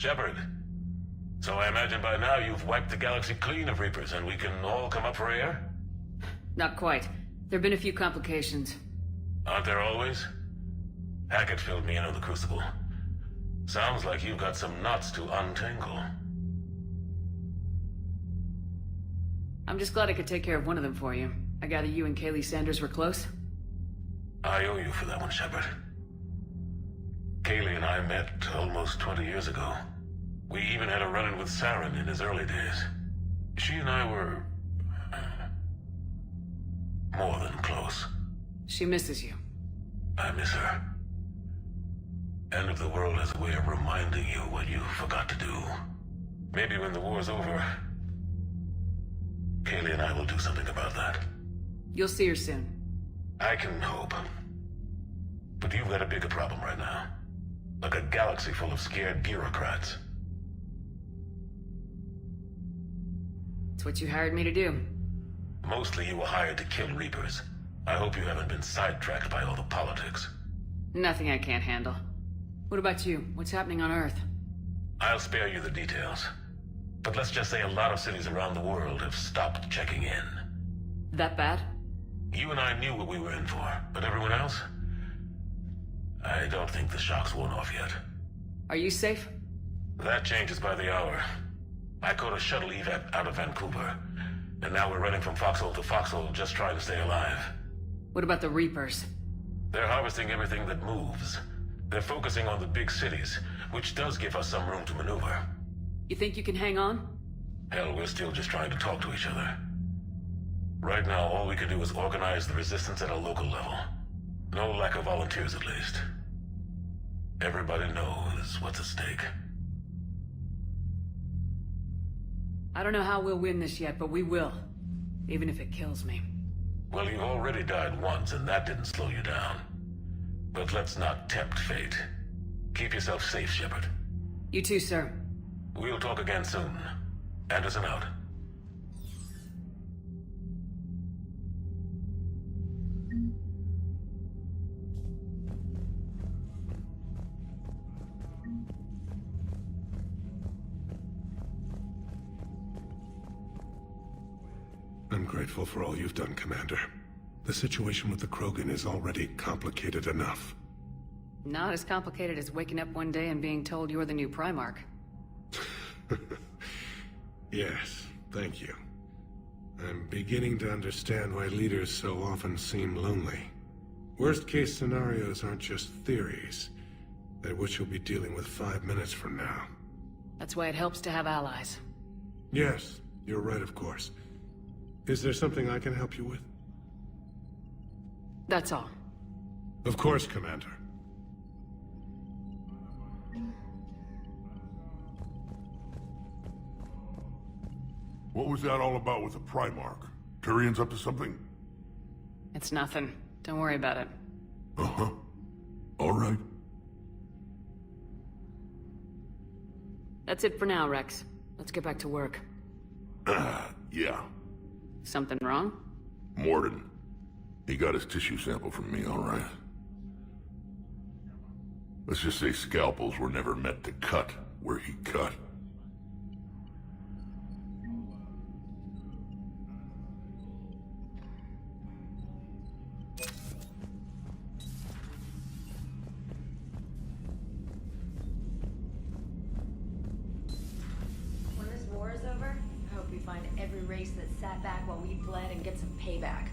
Shepard. So I imagine by now you've wiped the galaxy clean of Reapers and we can all come up for air? Not quite. There've been a few complications. Aren't there always? Hackett filled me in on the Crucible. Sounds like you've got some knots to untangle. I'm just glad I could take care of one of them for you. I gather you and Kaylee Sanders were close? I owe you for that one, Shepard. Kaylee and I met almost 20 years ago. We even had a run-in with Saren in his early days. She and I were... more than close. She misses you. I miss her. End of the world has a way of reminding you what you forgot to do. Maybe when the war's over, Kaylee and I will do something about that. You'll see her soon. I can hope. But you've got a bigger problem right now. Like a galaxy full of scared bureaucrats. It's what you hired me to do. Mostly you were hired to kill Reapers. I hope you haven't been sidetracked by all the politics. Nothing I can't handle. What about you? What's happening on Earth? I'll spare you the details. But let's just say a lot of cities around the world have stopped checking in. That bad? You and I knew what we were in for, but everyone else? I don't think the shock's worn off yet. Are you safe? That changes by the hour. I caught a shuttle evac out of Vancouver, and now we're running from foxhole to foxhole just trying to stay alive. What about the Reapers? They're harvesting everything that moves. They're focusing on the big cities, which does give us some room to maneuver. You think you can hang on? Hell, we're still just trying to talk to each other. Right now, all we can do is organize the resistance at a local level. No lack of volunteers, at least. Everybody knows what's at stake. I don't know how we'll win this yet, but we will. Even if it kills me. Well, you've already died once, and that didn't slow you down. But let's not tempt fate. Keep yourself safe, Shepard. You too, sir. We'll talk again soon. Anderson out. I'm grateful for all you've done, Commander. The situation with the Krogan is already complicated enough. Not as complicated as waking up one day and being told you're the new Primarch. Yes, thank you. I'm beginning to understand why leaders so often seem lonely. Worst-case scenarios aren't just theories. They're what you'll be dealing with 5 minutes from now. That's why it helps to have allies. Yes, you're right, of course. Is there something I can help you with? That's all. Of course, Commander. What was that all about with the Primarch? Turian's up to something? It's nothing. Don't worry about it. Uh-huh. All right. That's it for now, Rex. Let's get back to work. Yeah. Something wrong? Morden. He got his tissue sample from me, all right. Let's just say scalpels were never meant to cut where he cut. When this war is over, I hope we find every race that sat back while we bled and get some payback.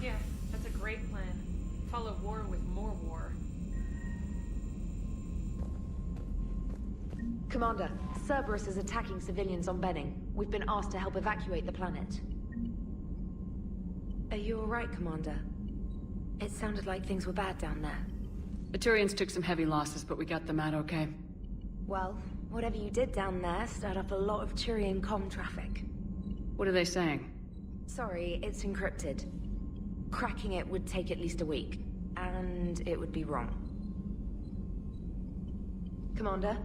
Yeah, that's a great plan. Follow war with more war. Commander, Cerberus is attacking civilians on Benning. We've been asked to help evacuate the planet. Are you alright, Commander? It sounded like things were bad down there. The Turians took some heavy losses, but we got them out okay. Well, whatever you did down there stirred up a lot of Turian comm traffic. What are they saying? Sorry, it's encrypted. Cracking it would take at least a week, and it would be wrong. Commander?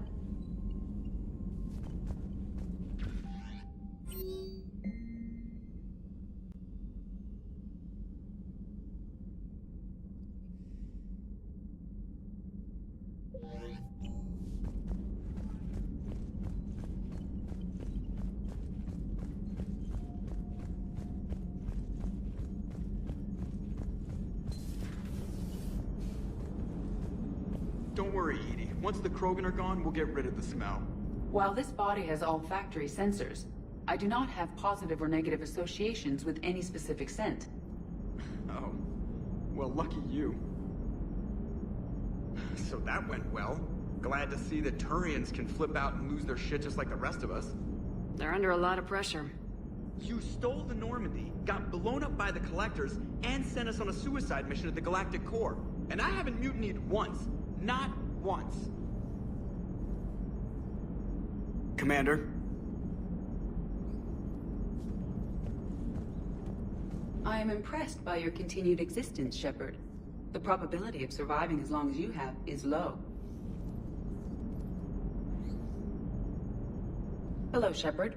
Don't worry, Edie. Once the Krogan are gone, we'll get rid of the smell. While this body has olfactory sensors, I do not have positive or negative associations with any specific scent. Oh. Well, lucky you. So that went well. Glad to see that Turians can flip out and lose their shit just like the rest of us. They're under a lot of pressure. You stole the Normandy, got blown up by the Collectors, and sent us on a suicide mission at the Galactic Core. And I haven't mutinied once. Not once. Commander? I am impressed by your continued existence, Shepard. The probability of surviving as long as you have is low. Hello, Shepard.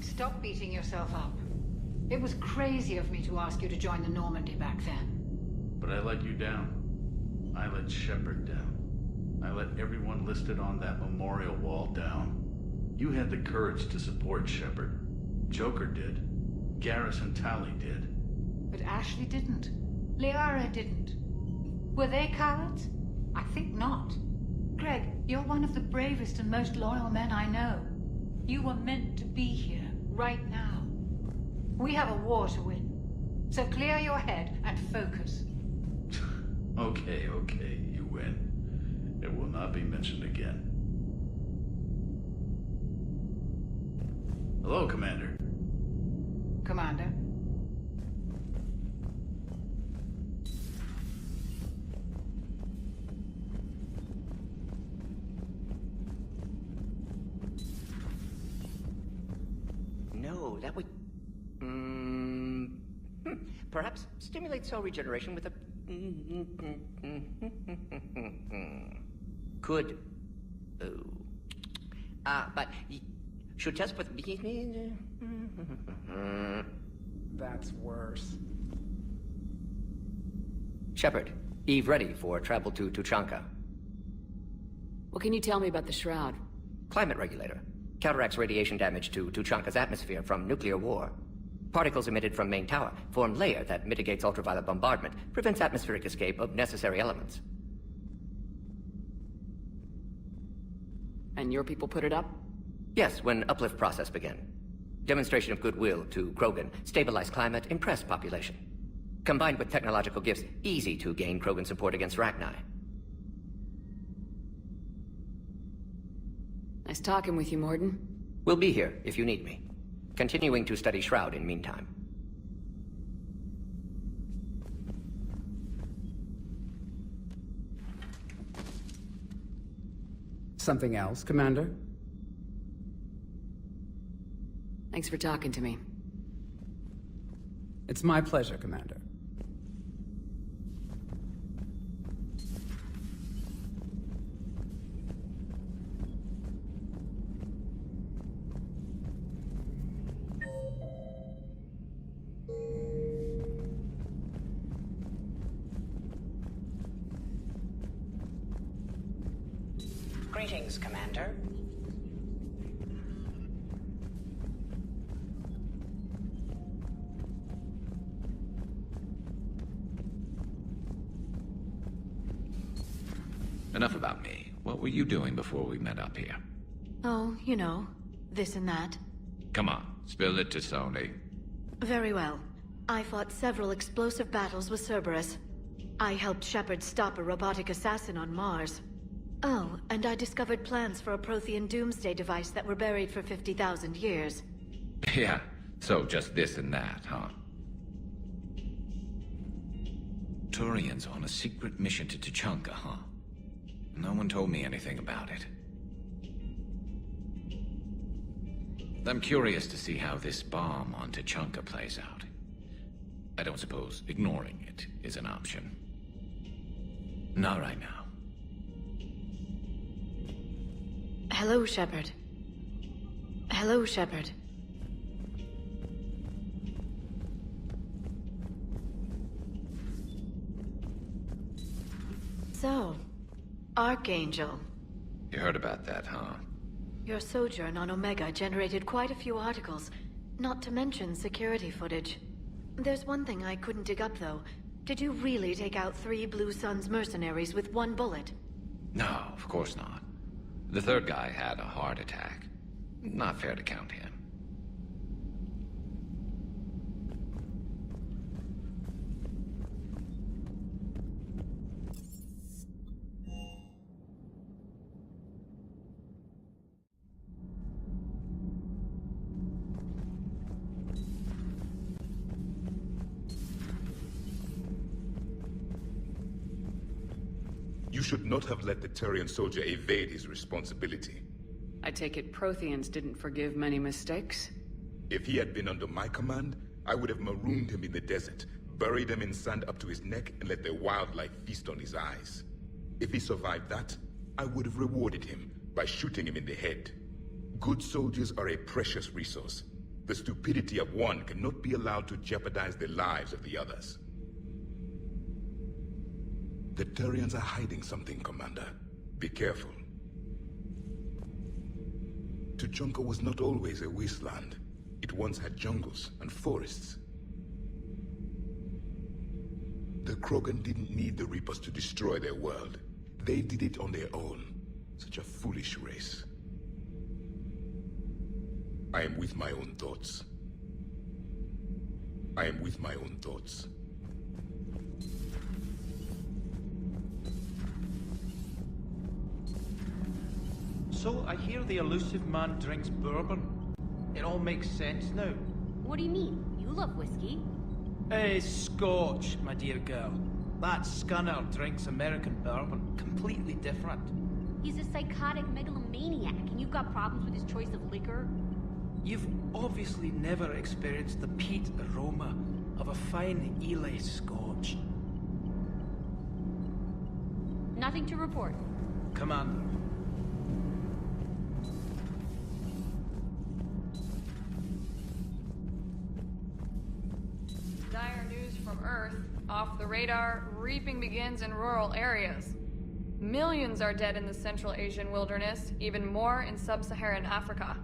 Stop beating yourself up. It was crazy of me to ask you to join the Normandy back then. But I let you down. I let Shepard down. I let everyone listed on that memorial wall down. You had the courage to support Shepard. Joker did. Garrison Tally did. But Ashley didn't. Liara didn't. Were they cowards? I think not. Greg, you're one of the bravest and most loyal men I know. You were meant to be here, right now. We have a war to win. So clear your head and focus. Okay, you win. It will not be mentioned again. Hello, Commander. Commander? No, that would... Perhaps stimulate cell regeneration with a... Could... but... Should test with... That's worse. Shepard, Eve ready for travel to Tuchanka. What can you tell me about the Shroud? Climate regulator. Counteracts radiation damage to Tuchanka's atmosphere from nuclear war. Particles emitted from main tower form layer that mitigates ultraviolet bombardment, prevents atmospheric escape of necessary elements. And your people put it up? Yes, when uplift process began. Demonstration of goodwill to Krogan, stabilize climate, impress population. Combined with technological gifts, easy to gain Krogan support against Rachni. Nice talking with you, Morden. We'll be here if you need me. Continuing to study Shroud in meantime. Something else, Commander? Thanks for talking to me. It's my pleasure, Commander. Greetings, Commander. Enough about me. What were you doing before we met up here? Oh, you know, this and that. Come on, spill it to Sony. Very well. I fought several explosive battles with Cerberus. I helped Shepard stop a robotic assassin on Mars. Oh, and I discovered plans for a Prothean doomsday device that were buried for 50,000 years. Yeah, so just this and that, huh? Turians on a secret mission to Tuchanka, huh? No one told me anything about it. I'm curious to see how this bomb on Tuchanka plays out. I don't suppose ignoring it is an option. Not right now. Hello, Shepard. Hello, Shepard. So, Archangel. You heard about that, huh? Your sojourn on Omega generated quite a few articles, not to mention security footage. There's one thing I couldn't dig up, though. Did you really take out 3 Blue Suns mercenaries with 1 bullet? No, of course not. The third guy had a heart attack. Not fair to count him. You should not have let the Turian soldier evade his responsibility. I take it Protheans didn't forgive many mistakes? If he had been under my command, I would have marooned him in the desert, buried him in sand up to his neck, and let the wildlife feast on his eyes. If he survived that, I would have rewarded him by shooting him in the head. Good soldiers are a precious resource. The stupidity of one cannot be allowed to jeopardize the lives of the others. The Turians are hiding something, Commander. Be careful. Tuchanka was not always a wasteland. It once had jungles and forests. The Krogan didn't need the Reapers to destroy their world. They did it on their own. Such a foolish race. I am with my own thoughts. I am with my own thoughts. So, I hear the elusive man drinks bourbon. It all makes sense now. What do you mean? You love whiskey. Scotch, my dear girl. That scunner drinks American bourbon. Completely different. He's a psychotic megalomaniac, and you've got problems with his choice of liquor? You've obviously never experienced the peat aroma of a fine Ely Scotch. Nothing to report. Commander. Dire news from Earth. Off the radar, reaping begins in rural areas. Millions are dead in the Central Asian wilderness, even more in sub-Saharan Africa.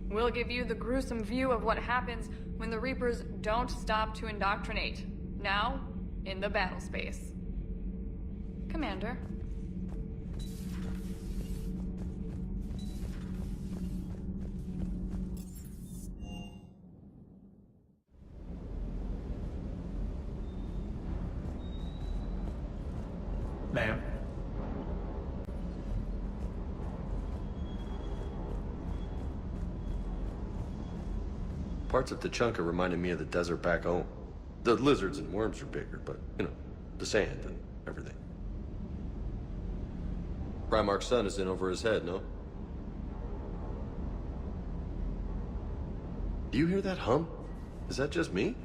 We'll give you the gruesome view of what happens when the Reapers don't stop to indoctrinate. Now, in the battle space. Commander. Ma'am. Parts of Tuchanka reminded me of the desert back home. The lizards and worms are bigger, but, you know, the sand and everything. Primarch's sun is in over his head, no? Do you hear that hum? Is that just me?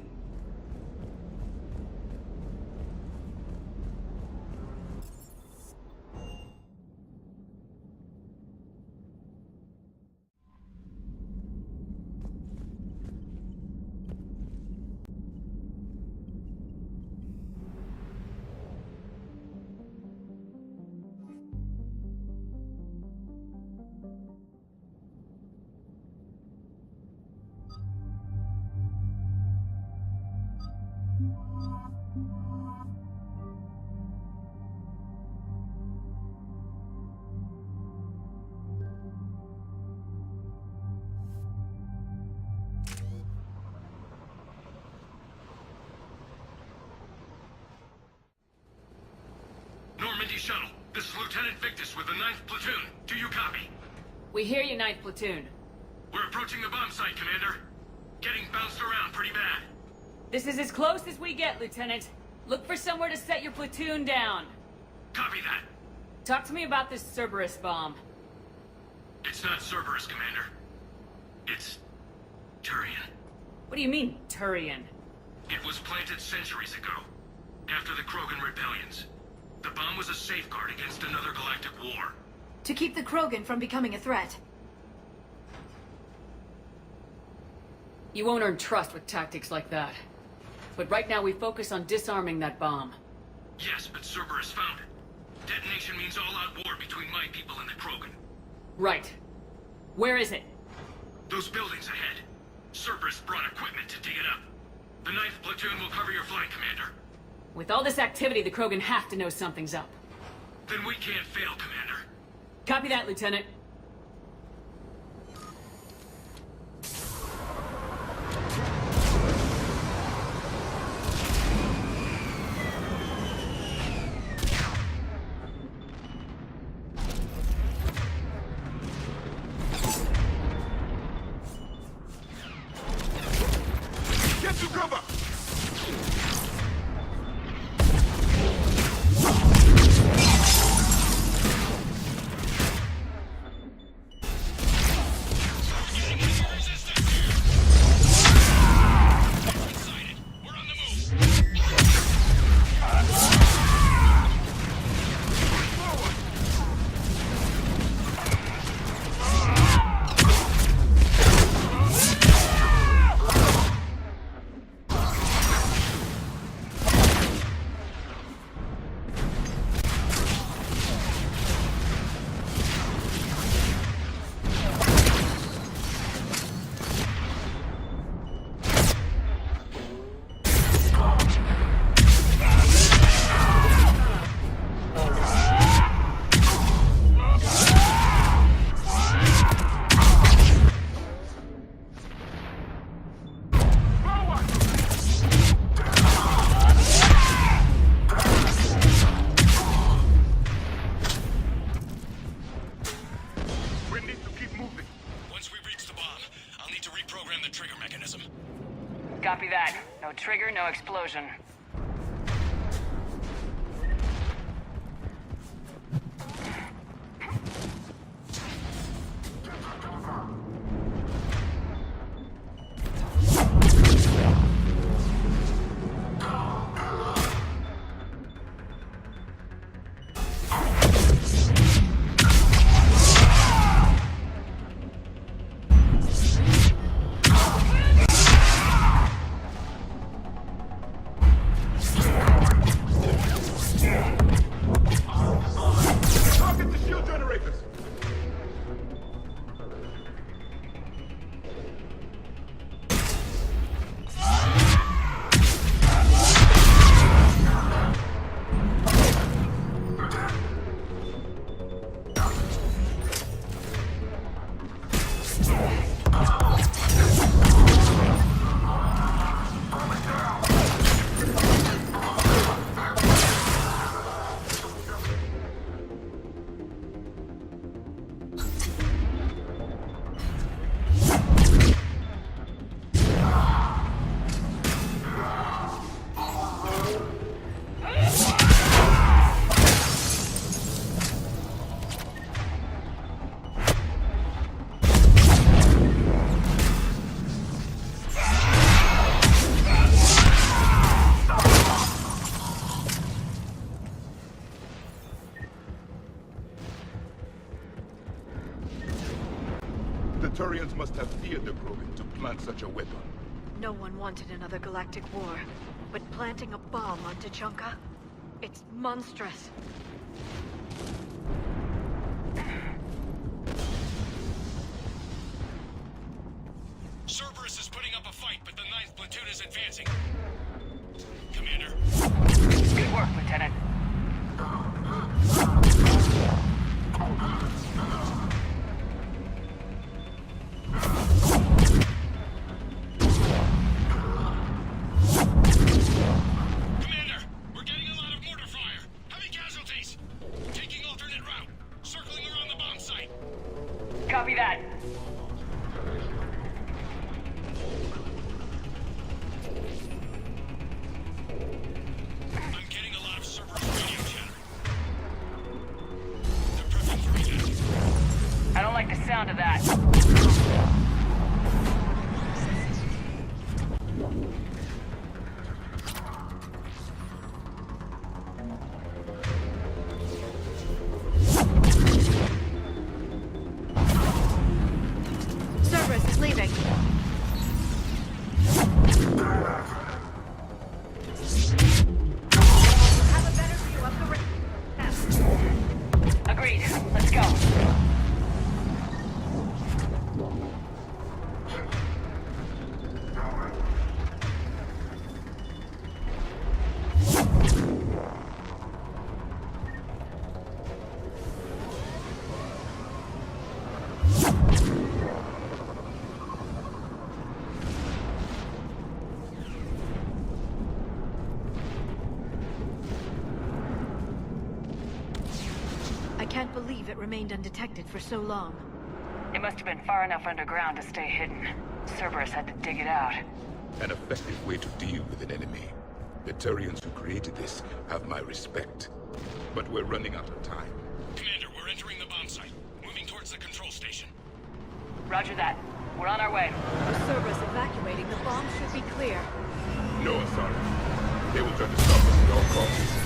Normandy shuttle. This is Lieutenant Victus with the 9th Platoon. Do you copy? We hear you, 9th Platoon. We're approaching the bomb site, Commander. Getting bounced around pretty bad. This is as close as we get, Lieutenant. Look for somewhere to set your platoon down. Copy that. Talk to me about this Cerberus bomb. It's not Cerberus, Commander. It's Turian. What do you mean, Turian? It was planted centuries ago, after the Krogan rebellions. The bomb was a safeguard against another galactic war. to keep the Krogan from becoming a threat. You won't earn trust with tactics like that. But right now we focus on disarming that bomb. Yes, but Cerberus found it. Detonation means all-out war between my people and the Krogan. Right. Where is it? Those buildings ahead. Cerberus brought equipment to dig it up. The 9th platoon will cover your flank, Commander. With all this activity, the Krogan have to know something's up. Then we can't fail, Commander. Copy that, Lieutenant. Get to cover! Copy that. No trigger, no explosion. The Turians must have feared the Krogan to plant such a weapon. No one wanted another galactic war, but planting a bomb on Tuchanka? It's monstrous. Cerberus is putting up a fight, but the 9th platoon is advancing. Commander. Good work, Lieutenant. Commander, we're getting a lot of mortar fire. Heavy casualties. Taking alternate route. Circling around the bomb site. Copy that. I'm getting a lot of Cerberus radio chatter. They're prepping for evac. I don't like the sound of that. can't believe it remained undetected for so long. It must have been far enough underground to stay hidden. Cerberus had to dig it out. An effective way to deal with an enemy. The Turians who created this have my respect. But we're running out of time. Commander, we're entering the bomb site. Moving towards the control station. Roger that. We're on our way. With Cerberus evacuating, the bomb should be clear. No, Asari. They will try to stop us at all costs.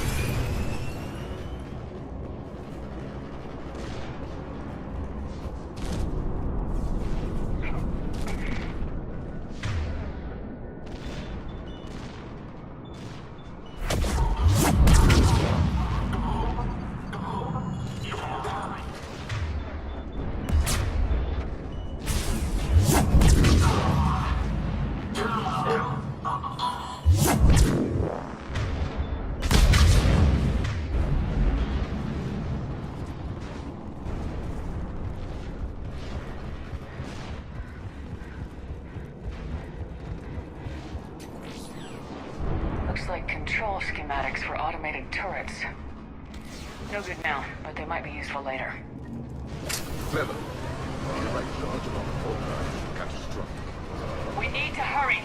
Looks like control schematics for automated turrets. No good now, but they might be useful later. Clever. You're like George on the phone. Catastrophic. We need to hurry.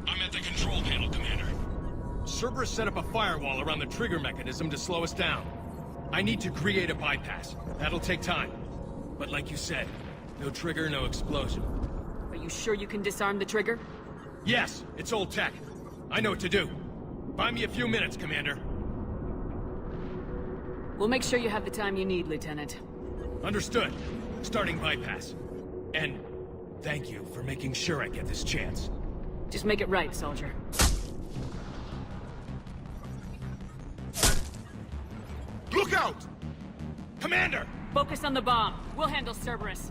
I'm at the control panel, Commander. Cerberus set up a firewall around the trigger mechanism to slow us down. I need to create a bypass. That'll take time. But like you said, no trigger, no explosion. Are you sure you can disarm the trigger? Yes, it's old tech. I know what to do. Buy me a few minutes, Commander. We'll make sure you have the time you need, Lieutenant. Understood. Starting bypass. And thank you for making sure I get this chance. Just make it right, soldier. Look out! Commander! Focus on the bomb. We'll handle Cerberus.